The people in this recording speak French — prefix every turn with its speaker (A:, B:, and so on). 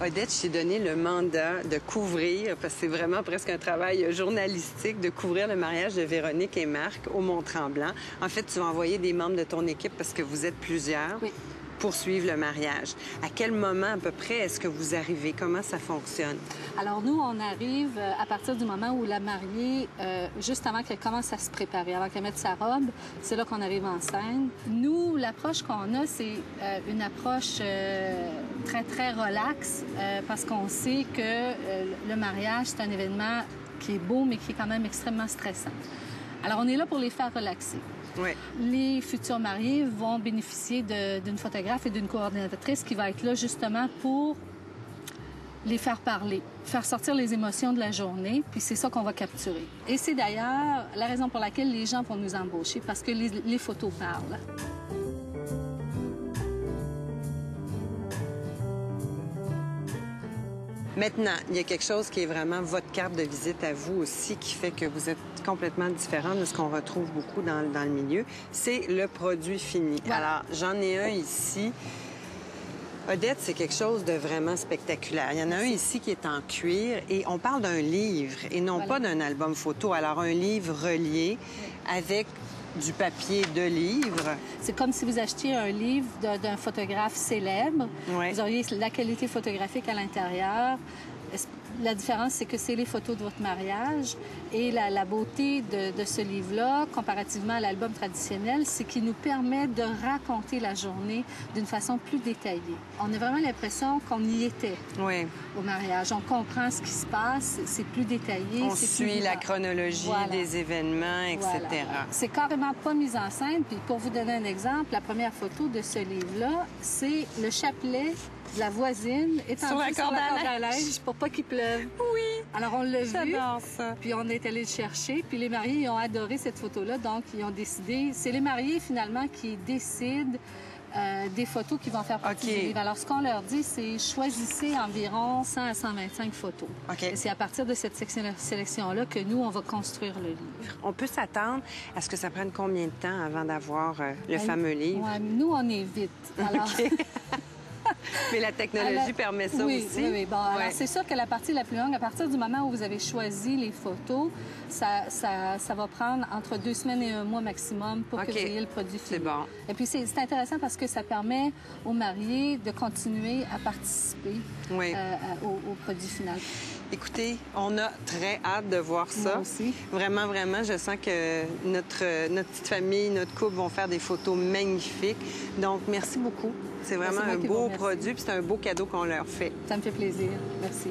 A: Odette, je t'ai donné le mandat de couvrir, parce que c'est vraiment presque un travail journalistique, de couvrir le mariage de Véronique et Marc au Mont-Tremblant. En fait, tu vas envoyer des membres de ton équipe parce que vous êtes plusieurs.
B: Oui.
A: Pour suivre le mariage. À quel moment à peu près est-ce que vous arrivez? Comment ça fonctionne?
B: Alors nous, on arrive à partir du moment où la mariée, juste avant qu'elle commence à se préparer, avant qu'elle mette sa robe, c'est là qu'on arrive en scène. Nous, l'approche qu'on a, c'est une approche très, très relaxe parce qu'on sait que le mariage, c'est un événement qui est beau, mais qui est quand même extrêmement stressant. Alors, on est là pour les faire relaxer.
A: Oui.
B: Les futurs mariés vont bénéficier d'une photographe et d'une coordinatrice qui va être là justement pour les faire parler, faire sortir les émotions de la journée, puis c'est ça qu'on va capturer. Et c'est d'ailleurs la raison pour laquelle les gens vont nous embaucher, parce que les photos parlent.
A: Maintenant, il y a quelque chose qui est vraiment votre carte de visite à vous aussi, qui fait que vous êtes complètement différent de ce qu'on retrouve beaucoup dans le milieu. C'est le produit fini. Ouais. Alors, j'en ai un ici. Odette, c'est quelque chose de vraiment spectaculaire. Il y en a un ici qui est en cuir et on parle d'un livre et non pas d'un album photo. Alors, un livre relié avec du papier de livre.
B: C'est comme si vous achetiez un livre d'un photographe célèbre.
A: Ouais.
B: Vous auriez la qualité photographique à l'intérieur. La différence, c'est que c'est les photos de votre mariage. Et la beauté de ce livre-là, comparativement à l'album traditionnel, c'est qu'il nous permet de raconter la journée d'une façon plus détaillée. On a vraiment l'impression qu'on y était au mariage. On comprend ce qui se passe, c'est plus détaillé.
A: On suit la chronologie des événements, etc.
B: Voilà. C'est carrément pas mis en scène. Puis pour vous donner un exemple, la première photo de ce livre-là, c'est le chapelet de la voisine étendu sur la corde à linge pour pas qu'il pleuve.
A: Oui.
B: Alors, on l'a vu.
A: J'adore ça.
B: Puis on est allé le chercher. Puis les mariés, ils ont adoré cette photo-là. Donc, ils ont décidé... C'est les mariés, finalement, qui décident des photos qui vont faire partie du livre. Alors, ce qu'on leur dit, c'est choisissez environ 100 à 125 photos. Et c'est à partir de cette sélection-là que nous, on va construire le livre.
A: On peut s'attendre à ce que ça prenne combien de temps avant d'avoir le fameux livre?
B: Ouais, nous, on est vite. Alors...
A: Mais la technologie permet ça aussi.
B: Oui. Bon, alors, c'est sûr que la partie la plus longue, à partir du moment où vous avez choisi les photos, ça va prendre entre 2 semaines et 1 mois maximum pour que vous ayez le produit fini.
A: C'est bon.
B: Et puis, c'est intéressant parce que ça permet aux mariés de continuer à participer au produit final.
A: Écoutez, on a très hâte de voir ça.
B: Moi aussi.
A: Vraiment, vraiment, je sens que notre petite famille, notre couple vont faire des photos magnifiques. Donc, merci beaucoup. C'est vraiment un beau produit, puis c'est un beau cadeau qu'on leur fait.
B: Ça me fait plaisir. Merci.